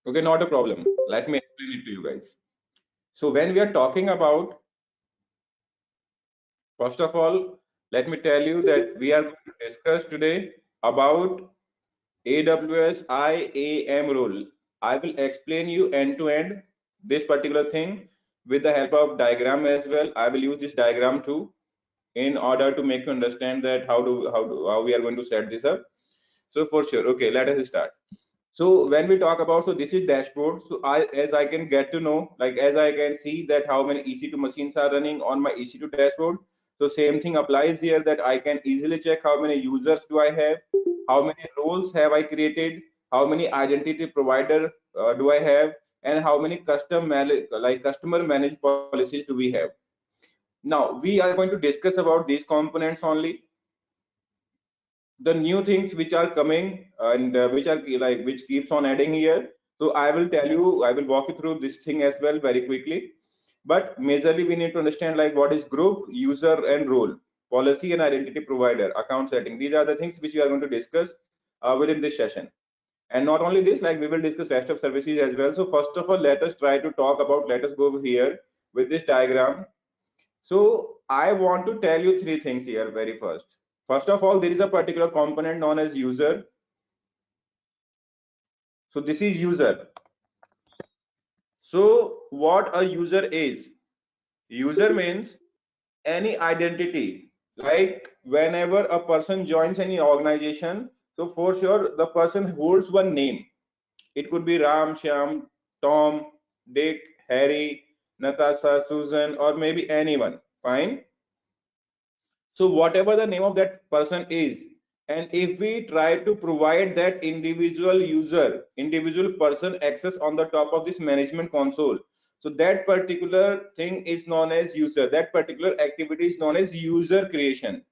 Okay, not a problem. Let me explain it to you guys. So when we are talking about, first of all, let me tell you that we are going to discuss today about AWS IAM role. I will explain you end to end this particular thing with the help of diagram as well. I will use this diagram too in order to make you understand that how we are going to set this up. So for sure, okay, let us start. So when we talk about, so this is dashboard. So as I can get to know, like as I can see that how many EC2 machines are running on my EC2 dashboard. So same thing applies here, that I can easily check how many users do I have, how many roles have I created, how many identity provider do I have, and how many customer managed policies do we have. Now we are going to discuss about these components only, the new things which are coming and which are like which keeps on adding here. So I will tell you, I will walk you through this thing as well very quickly. But majorly we need to understand like what is group, user and role, policy and identity provider, account setting. These are the things which we are going to discuss within this session. And not only this, like we will discuss rest of services as well. So first of all, let us try to talk about, let us go here with this diagram. So I want to tell you three things here very first. First of all, there is a particular component known as user. So this is user. So what a user is? User means any identity. Like whenever a person joins any organization, so for sure the person holds one name. It could be Ram, Shyam, Tom, Dick, Harry, Natasha, Susan, or maybe anyone. Fine. So whatever the name of that person is, and if we try to provide that individual person access on the top of this management console, so that particular thing is known as user. That particular activity is known as user creation.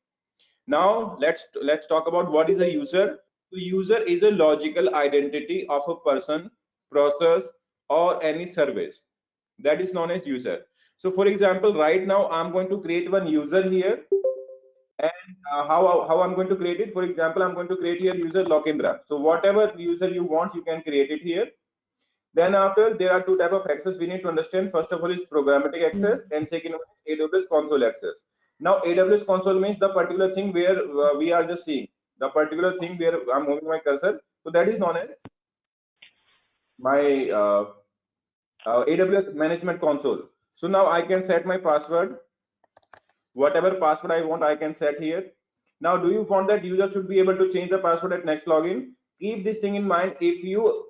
Now let's talk about what is a user. So user is a logical identity of a person, process, or any service. That is known as user. So for example, right now I'm going to create one user here, and how I'm going to create it. For example, I'm going to create here user Lokendra. So whatever user you want, you can create it here. Then after, there are two type of access we need to understand. First of all is programmatic access, and second one is AWS console access. Now AWS console means the particular thing where we are just seeing, the particular thing where I'm moving my cursor. So that is known as my AWS management console. So now I can set my password. Whatever password I want, I can set here. Now, do you want that user should be able to change the password at next login? Keep this thing in mind. If you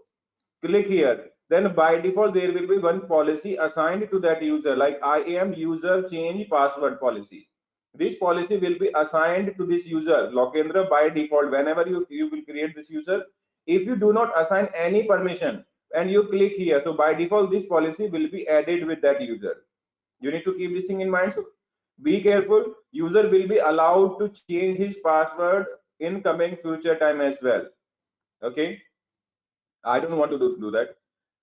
click here, then by default there will be one policy assigned to that user, like IAM user change password policy. This policy will be assigned to this user Lokendra by default. Whenever you will create this user, if you do not assign any permission and you click here, so by default this policy will be added with that user. You need to keep this thing in mind. So be careful. User will be allowed to change his password in coming future time as well. Okay, I don't want to do that.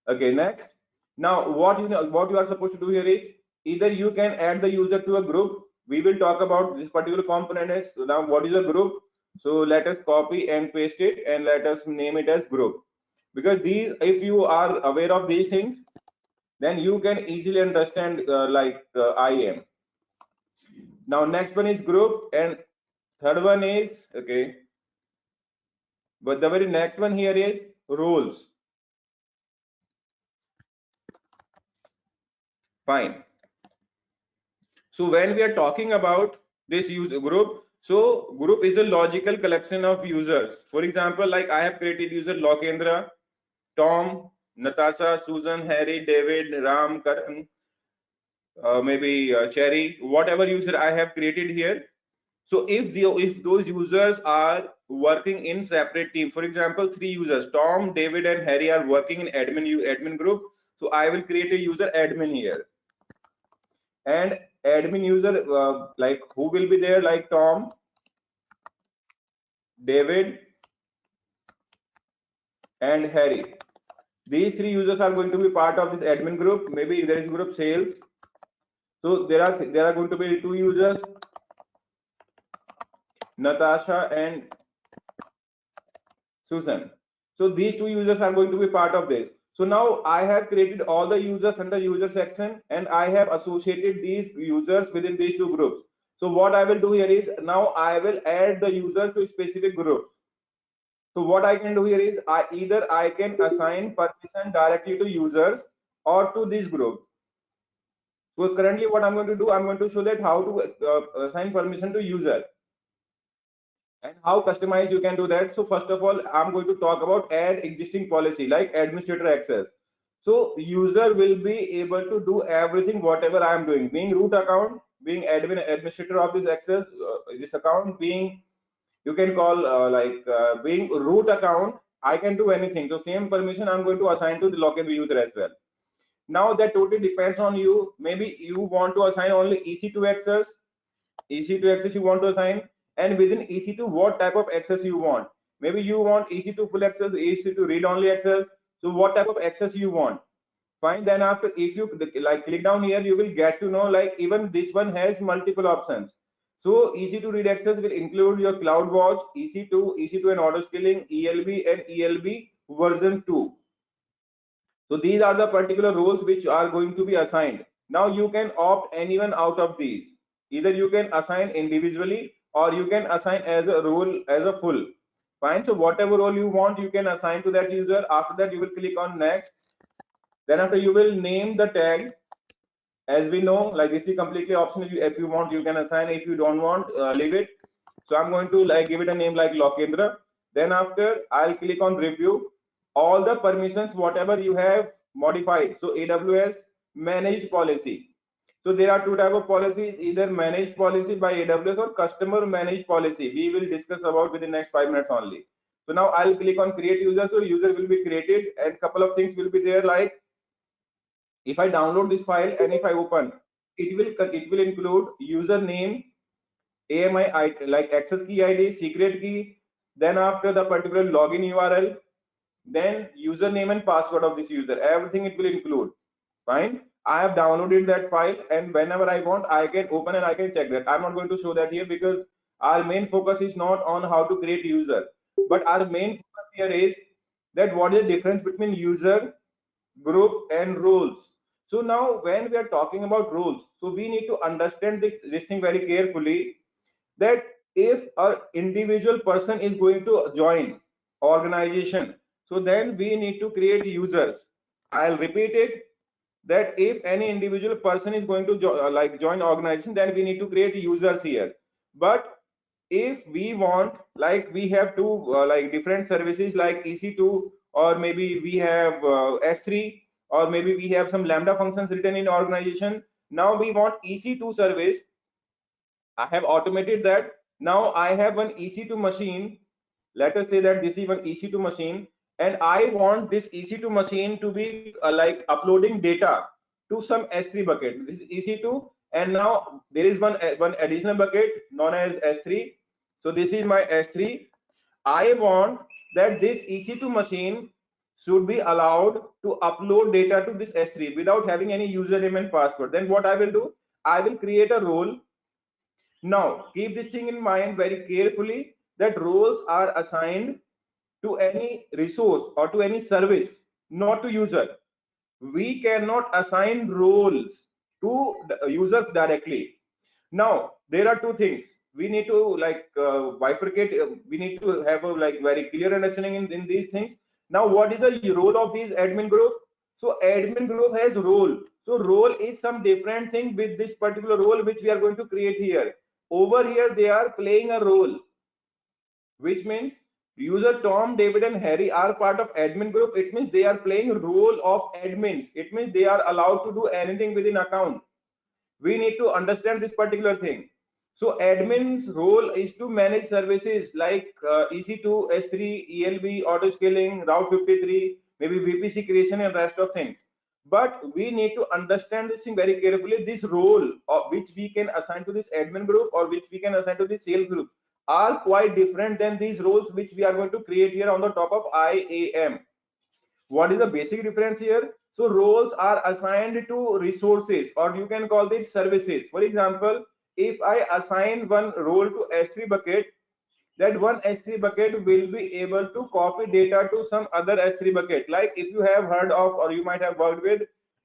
Okay, next. Now what you are supposed to do here is, either you can add the user to a group. We will talk about this particular component is now what is a group. So let us copy and paste it and let us name it as group, because these, if you are aware of these things, then you can easily understand IAM. Now next one is group, and third one is, okay, but the very next one here is roles. Fine. So when we are talking about this user group, so group is a logical collection of users. For example, like I have created user Lokendra, Tom, Natasha, Susan, Harry, David, Ram, Karan, maybe Cherry, whatever user I have created here. So if those users are working in separate team, for example, three users, Tom, David, and Harry are working in admin group. So I will create a user admin here, and admin user like who will be there, like Tom, David, and Harry. These three users are going to be part of this admin group. Maybe there is group sales. So there are going to be two users, Natasha and Susan. So these two users are going to be part of this. So now I have created all the users under user section, and I have associated these users within these two groups. So what I will do here is, now I will add the user to specific groups. So what I can do here is, either I can assign permission directly to users or to this group. So currently what I'm going to do, I'm going to show that how to assign permission to user and how customize you can do that. So first of all, I'm going to talk about add existing policy like administrator access. So user will be able to do everything whatever I am doing, being root account, being administrator of this access, this account, being, you can call being root account, I can do anything. So same permission I'm going to assign to the login user as well. Now that totally depends on you. Maybe you want to assign only EC2 access, EC2 access you want to assign, and within EC2 what type of access you want. Maybe you want EC2 full access, EC2 read only access. So what type of access you want. Fine. Then after, if you like click down here, you will get to know like even this one has multiple options. So EC2 read access will include your CloudWatch, EC2 and auto scaling, ELB and ELB version 2. So these are the particular roles which are going to be assigned. Now you can opt anyone out of these. Either you can assign individually or you can assign as a role as a full. Fine. So whatever role you want, you can assign to that user. After that, you will click on next. Then after, you will name the tag. As we know, like this is completely optional. If you want, you can assign. If you don't want, leave it. So I'm going to like give it a name like Lokendra. Then after, I'll click on review all the permissions whatever you have modified. So AWS managed policy. So there are two type of policies, either managed policy by AWS or customer managed policy. We will discuss about within next 5 minutes only. So now I'll click on create user. So user will be created and couple of things will be there, like if I download this file and if I open, it will include username, AMI like access key ID, secret key, then after the particular login URL, then username and password of this user. Everything it will include. Fine. I have downloaded that file, and whenever I want, I can open and I can check that. I'm not going to show that here because our main focus is not on how to create user, but our main focus here is that what is the difference between user, group and roles. So now when we are talking about roles, so we need to understand this thing very carefully, that if an individual person is going to join organization, so then we need to create users. I'll repeat it, that if any individual person is going to join organization, then we need to create users here. But if we want, like we have two like different services like EC2, or maybe we have S3, or maybe we have some lambda functions written in organization. Now we want EC2 service. I have automated that. Now I have one EC2 machine. Let us say that this is one EC2 machine, and I want this EC2 machine to be like uploading data to some S3 bucket. This is EC2, and now there is one additional bucket known as S3. So this is my S3. I want that this EC2 machine should be allowed to upload data to this S3 without having any username and password. Then what I will do, I will create a role. Now, keep this thing in mind very carefully, that roles are assigned to any resource or to any service, not to user. We cannot assign roles to the users directly. Now, there are two things. We need to like bifurcate. We need to have a like very clear understanding in these things. Now, what is the role of these admin group? So admin group has role. So role is some different thing with this particular role which we are going to create here. Over here, they are playing a role, which means user Tom, David, and Harry are part of admin group. It means they are playing role of admins. It means they are allowed to do anything within account. We need to understand this particular thing. So admin's role is to manage services like EC2, S3, ELB, auto scaling, Route 53, maybe VPC creation and rest of things. But we need to understand this thing very carefully. This role which we can assign to this admin group or which we can assign to this sales group are quite different than these roles which we are going to create here on the top of IAM. What is the basic difference here? So roles are assigned to resources, or you can call it services. For example, if I assign one role to S3 bucket, that one S3 bucket will be able to copy data to some other S3 bucket. Like if you have heard of, or you might have worked with,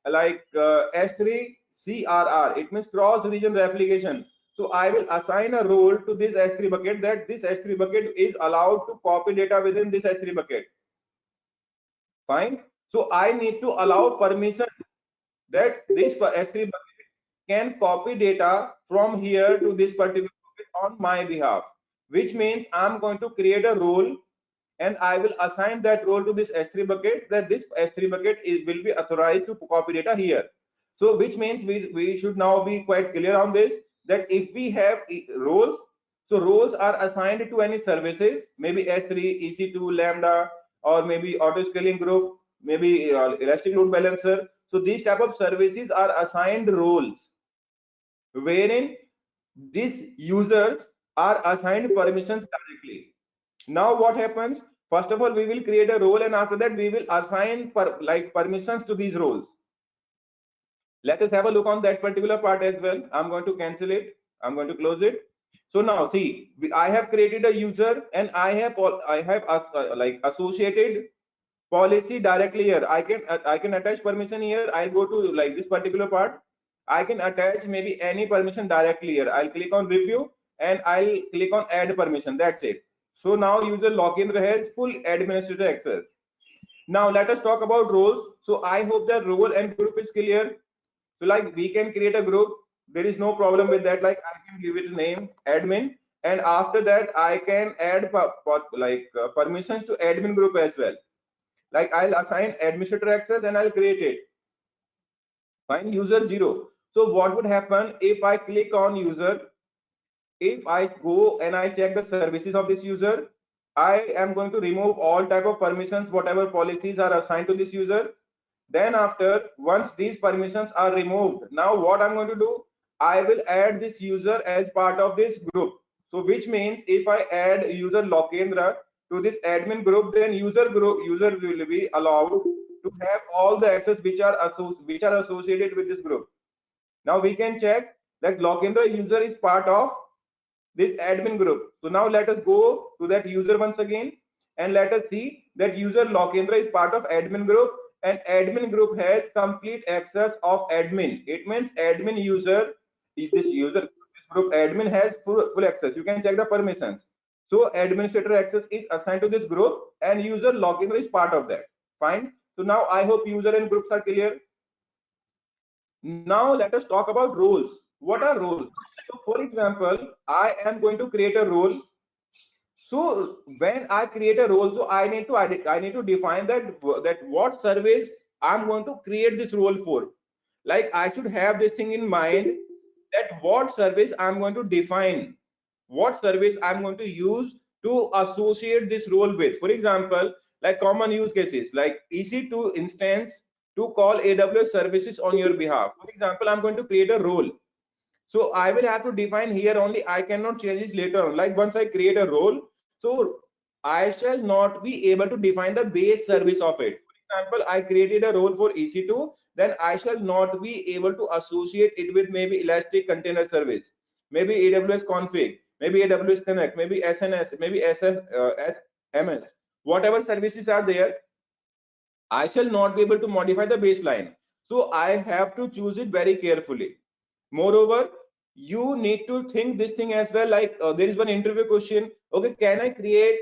like S3 CRR, it means cross region replication. So I will assign a role to this S3 bucket, that this S3 bucket is allowed to copy data within this S3 bucket. Fine. So I need to allow permission that this S3 bucket can copy data from here to this particular bucket on my behalf, which means I'm going to create a role and I will assign that role to this S3 bucket, that this S3 bucket will be authorized to copy data here. So which means we should now be quite clear on this, that if we have roles, so roles are assigned to any services, maybe S3, EC2, Lambda, or maybe auto scaling group, maybe elastic load balancer. So these type of services are assigned roles, wherein these users are assigned permissions directly. Now what happens? First of all, we will create a role, and after that we will assign permissions to these roles. Let us have a look on that particular part as well. I'm going to cancel it. I'm going to close it. So now see, I have created a user, and I have like associated policy directly here. I can attach permission here. I'll go to like this particular part. I can attach maybe any permission directly here. I'll click on review and I'll click on add permission. That's it. So now user login has full administrator access. Now let us talk about roles. So I hope that role and group is clear. So like we can create a group. There is no problem with that. Like I can give it a name admin, and after that I can add permissions to admin group as well. Like I'll assign administrator access and I'll create it. Fine, user 0. So what would happen if I click on user? If I go and I check the services of this user, I am going to remove all type of permissions, whatever policies are assigned to this user. Then after, once these permissions are removed, now what I'm going to do, I will add this user as part of this group. So which means if I add user Lokendra to this admin group, then user will be allowed to have all the access which are associated with this group. Now we can check that Lokendra user is part of this admin group. So now let us go to that user once again, and let us see that user Lokendra is part of admin group, and admin group has complete access of admin. It means admin user, this user this group admin has full access. You can check the permissions. So administrator access is assigned to this group, and user Lokendra is part of that. Fine. So now I hope user and groups are clear. Now let us talk about roles. What are roles? So for example, I am going to create a role. So when I create a role, so I need to define that what service I'm going to create this role for. Like I should have this thing in mind, that what service I'm going to define, what service I'm going to use to associate this role with. For example, like common use cases like EC2 instance to call AWS services on your behalf. For example, I'm going to create a role. So I will have to define here only. I cannot change this later on. Like once I create a role, so I shall not be able to define the base service of it. For example, I created a role for EC2, then I shall not be able to associate it with maybe Elastic Container Service, maybe AWS Config, maybe AWS Connect, maybe SNS, maybe SMS. Whatever services are there, I shall not be able to modify the baseline. So I have to choose it very carefully. Moreover, you need to think this thing as well. Like there is one interview question. Okay, can I create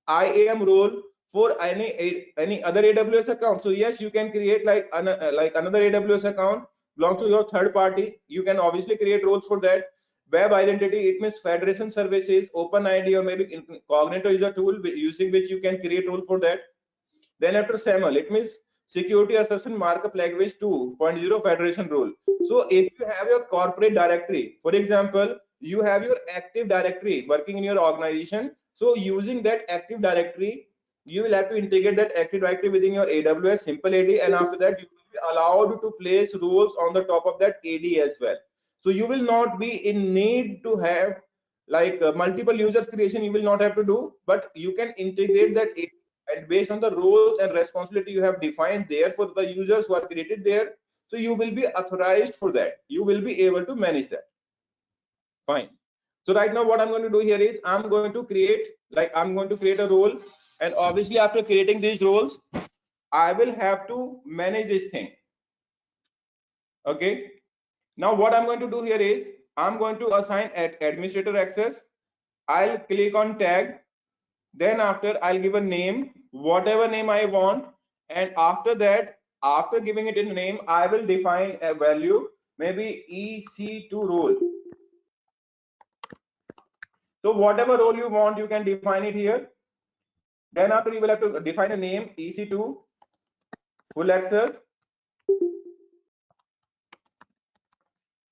IAM role for any other AWS account? So yes, you can create like another AWS account belongs to your third party. You can obviously create roles for that. Web identity, it means federation services, OpenID, or maybe Cognito is a tool using which you can create role for that. Then after SAML, it means Security Assertion Markup Language 2.0 Federation Rule. So if you have your corporate directory, for example, you have your Active Directory working in your organization. So using that Active Directory, you will have to integrate that Active Directory within your AWS simple AD, and after that you will be allowed to place rules on the top of that AD as well. So you will not be in need to have like multiple users creation. You will not have to do, but you can integrate that AD, and based on the roles and responsibility you have defined there for the users who are created there, so you will be authorized for that. You will be able to manage that. Fine. So right now what I'm going to do here is I'm going to create a role, and obviously after creating these roles, I will have to manage this thing. Okay. Now what I'm going to do here is I'm going to assign administrator access. I'll click on tag. Then after I'll give a name, whatever name I want. And after that, after giving it a name, I will define a value, maybe EC2 role. So whatever role you want, you can define it here. Then after you will have to define a name, EC2 full access.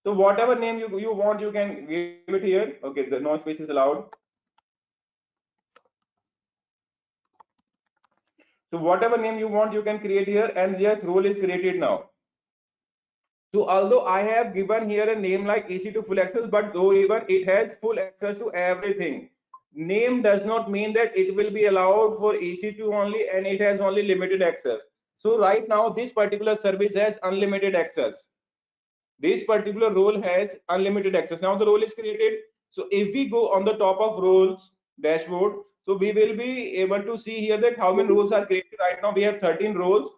So whatever name you want, you can give it here. Okay, the no space is allowed. So whatever name you want, you can create here, and yes, role is created now. So although I have given here a name like EC2 full access, but though even it has full access to everything, name does not mean that it will be allowed for EC2 only and it has only limited access. So right now this particular service has unlimited access. This particular role has unlimited access. Now the role is created. So if we go on the top of roles dashboard, so we will be able to see here that how many roles are created. Right now we have 13 roles.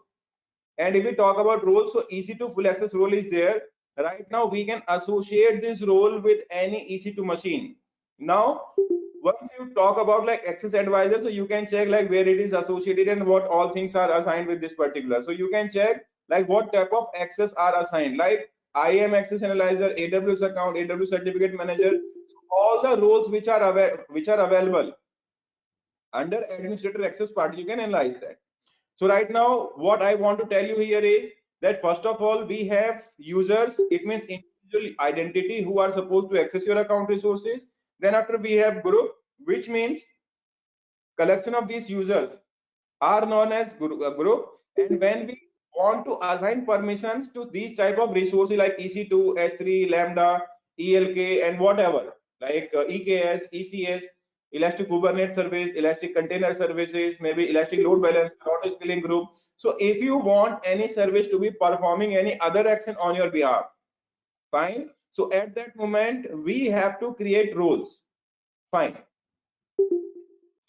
And if we talk about roles, so EC2 full access role is there. Right now we can associate this role with any EC2 machine. Now once you talk about like access advisor, so you can check like where it is associated and what all things are assigned with this particular. So you can check like what type of access are assigned, like IAM access analyzer, AWS account, AWS certificate manager. So all the roles which are available under administrator access part, you can analyze that. So right now, what I want to tell you here is that first of all, we have users. It means individual identity who are supposed to access your account resources. Then after we have group, which means collection of these users are known as group. And when we want to assign permissions to these type of resources like EC2, S3, Lambda, ELK, and whatever, like EKS, ECS, Elastic Kubernetes Service, Elastic Container Services, maybe Elastic Load Balancer, auto scaling group. So if you want any service to be performing any other action on your behalf, fine. So at that moment, we have to create roles. Fine.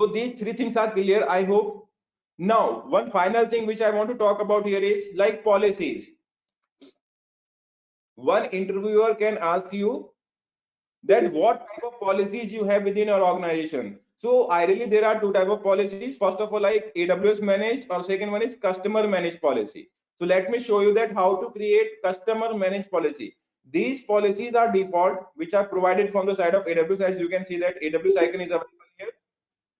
So these three things are clear, I hope. Now, one final thing which I want to talk about here is like policies. One interviewer can ask you that what type of policies you have within your organization. So ideally, there are two type of policies. First of all, like AWS managed, or second one is customer managed policy. So let me show you that how to create customer managed policy. These policies are default, which are provided from the side of AWS. As you can see that AWS icon is available here.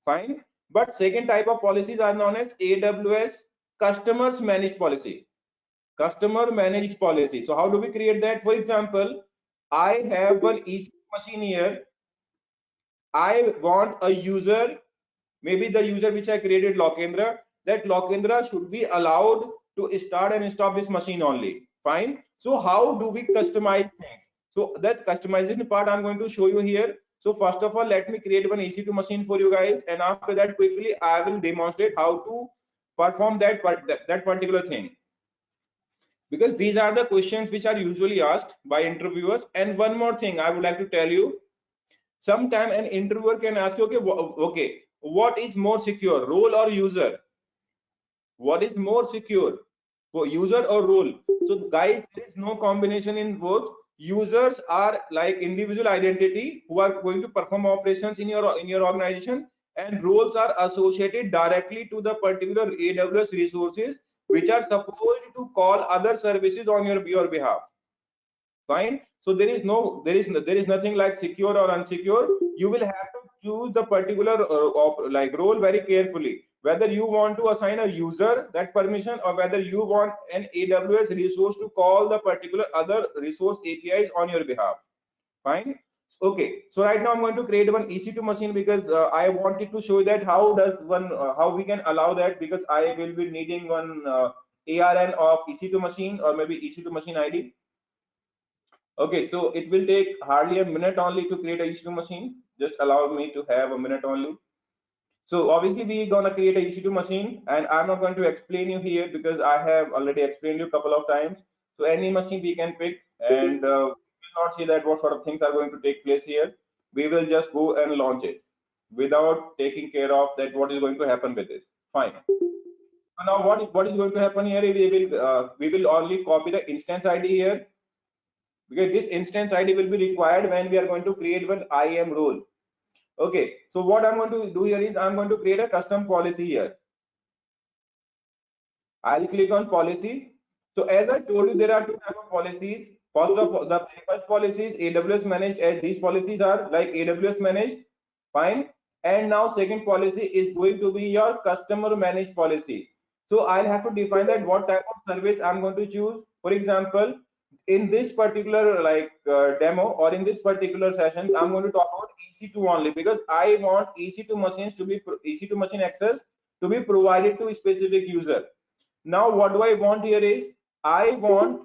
Fine. But second type of policies are known as AWS customers managed policy. Customer managed policy. So how do we create that? For example, I have one EC machine here. I want a user, maybe the user which I created, Lokendra, that Lokendra should be allowed to start and stop this machine only. Fine. So how do we customize things? So that customization part I'm going to show you here. So first of all, let me create one EC2 machine for you guys, and after that, quickly I will demonstrate how to perform that particular thing, because these are the questions which are usually asked by interviewers. And one more thing I would like to tell you, sometime an interviewer can ask you, okay, what is more secure, role or user? What is more secure, for user or role? So guys, there is no combination in both. Users are like individual identity who are going to perform operations in your organization, and roles are associated directly to the particular AWS resources which are supposed to call other services on your behalf. Fine. So there is nothing like secure or unsecure. You will have to choose the particular like role very carefully, whether you want to assign a user that permission or whether you want an AWS resource to call the particular other resource APIs on your behalf. Fine. Okay, so right now I'm going to create one EC2 machine, because I wanted to show that how does one how we can allow that, because I will be needing one ARN of EC2 machine, or maybe EC2 machine ID. Okay, so it will take hardly a minute only to create a EC2 machine. Just allow me to have a minute only. So obviously we're gonna create a EC2 machine, and I'm not going to explain you here because I have already explained you a couple of times. So any machine we can pick, and we will not see that what sort of things are going to take place here, we will just go and launch it without taking care of that what is going to happen with this. Fine. So now what is going to happen here is we will only copy the instance ID here, because this instance ID will be required when we are going to create one IAM role. Okay, so what I'm going to do here is I'm going to create a custom policy here. I'll click on policy. So as I told you, there are two types of policies. First of all, the first policy is AWS managed, as these policies are like AWS managed. Fine. And now second policy is going to be your customer managed policy. So I'll have to define that what type of service I'm going to choose. For example, in this particular demo, or in this particular session, I'm going to talk about EC2 only, because I want EC2 machines to be EC2 machine access to be provided to a specific user. Now what do I want here is I want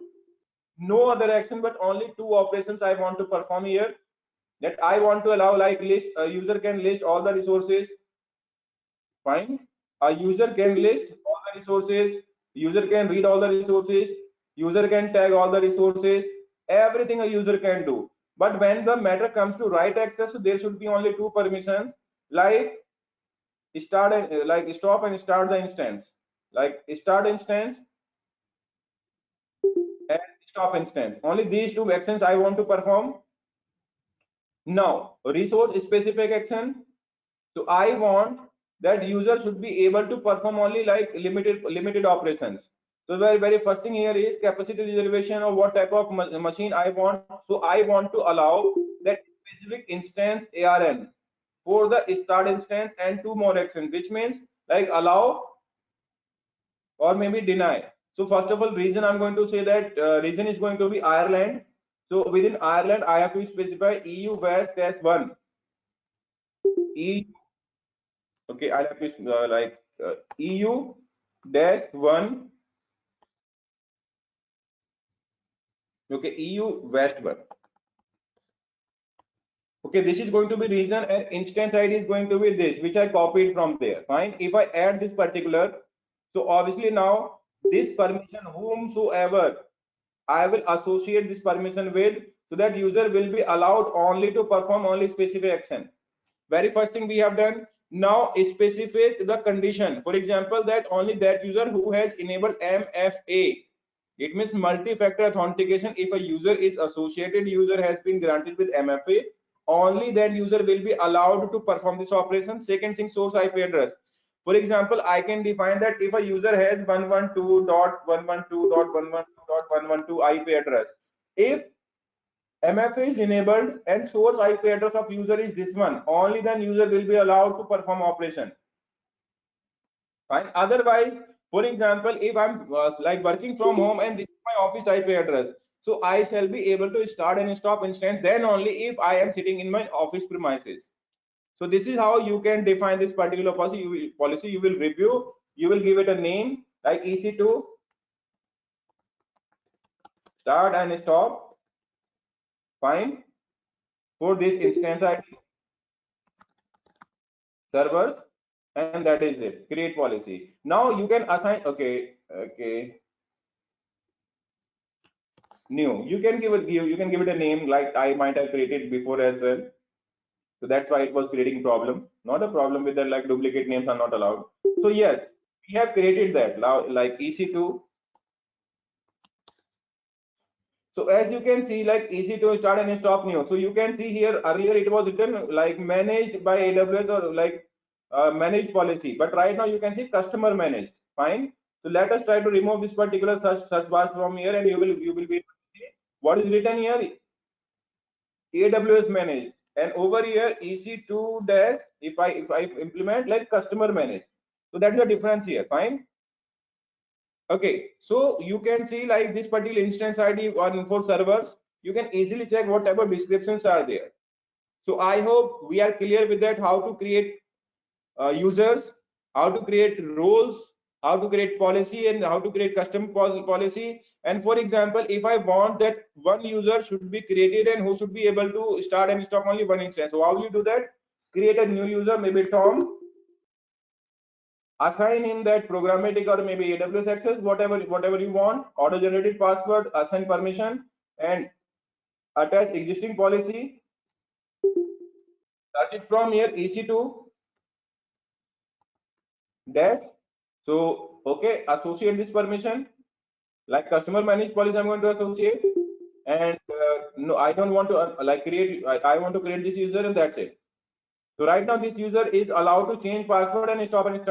no other action but only two operations I want to perform here. That I want to allow, like, list, a user can list all the resources. Fine. A user can list all the resources, user can read all the resources, user can tag all the resources, everything a user can do. But when the matter comes to write access, there should be only two permissions, like start and stop and start the instance, like start instance and stop instance. Only these two actions I want to perform. Now resource specific action, so I want that user should be able to perform only like limited operations. So very first thing here is capacity reservation of what type of machine I want. So I want to allow that specific instance ARN for the start instance and two more actions, which means like allow or maybe deny. So first of all, region, I'm going to say that region is going to be Ireland. So within Ireland, I have to specify EU West -1. EU, okay, I have to EU -1. Okay, EU West 1. Okay, this is going to be region, and instance ID is going to be this, which I copied from there. Fine. If I add this particular, so obviously now this permission whomsoever I will associate this permission with, so that user will be allowed only to perform only specific action. Very first thing we have done. Now specific the condition. For example, that only that user who has enabled MFA. It means multi-factor authentication. If a user is associated user has been granted with MFA, only that user will be allowed to perform this operation. Second thing, source IP address. For example, I can define that if a user has 112.112.112.112 IP address, if MFA is enabled and source IP address of user is this one, only then user will be allowed to perform operation. Fine. Otherwise, for example, if I'm working from home and this is my office IP address, so I shall be able to start and stop instance then only if I am sitting in my office premises. So this is how you can define this particular policy. You will review, you will give it a name like EC2 start and stop. Fine. For this instance ID servers, and that is it. Create policy. Now you can assign. Okay. New. You can give it a name like I might have created before as well. So that's why it was creating problem. Not a problem with that, like duplicate names are not allowed. So yes, we have created that now, like EC2. So as you can see, like EC2 start and stop new. So you can see here earlier it was written like managed by AWS or like managed policy, but right now you can see customer managed. Fine. So let us try to remove this particular search bar from here, and you will be able to see what is written here. AWS managed, and over here EC2 dash if I implement like customer managed. So that's the difference here. Fine. Okay, so you can see like this particular instance ID on for servers, you can easily check what type of descriptions are there. So I hope we are clear with that, how to create users, how to create roles, how to create policy, and how to create custom policy. And for example, if I want that one user should be created and who should be able to start and stop only one instance, so how will you do that? Create a new user, maybe Tom, assign him that programmatic or maybe AWS access, whatever you want, auto generated password, assign permission, and attach existing policy. Start it from here, EC2 dash. So, okay, associate this permission. Like customer managed policy, I'm going to associate. And no, I don't want to like create, I want to create this user and that's it. So right now this user is allowed to change password and stop and start.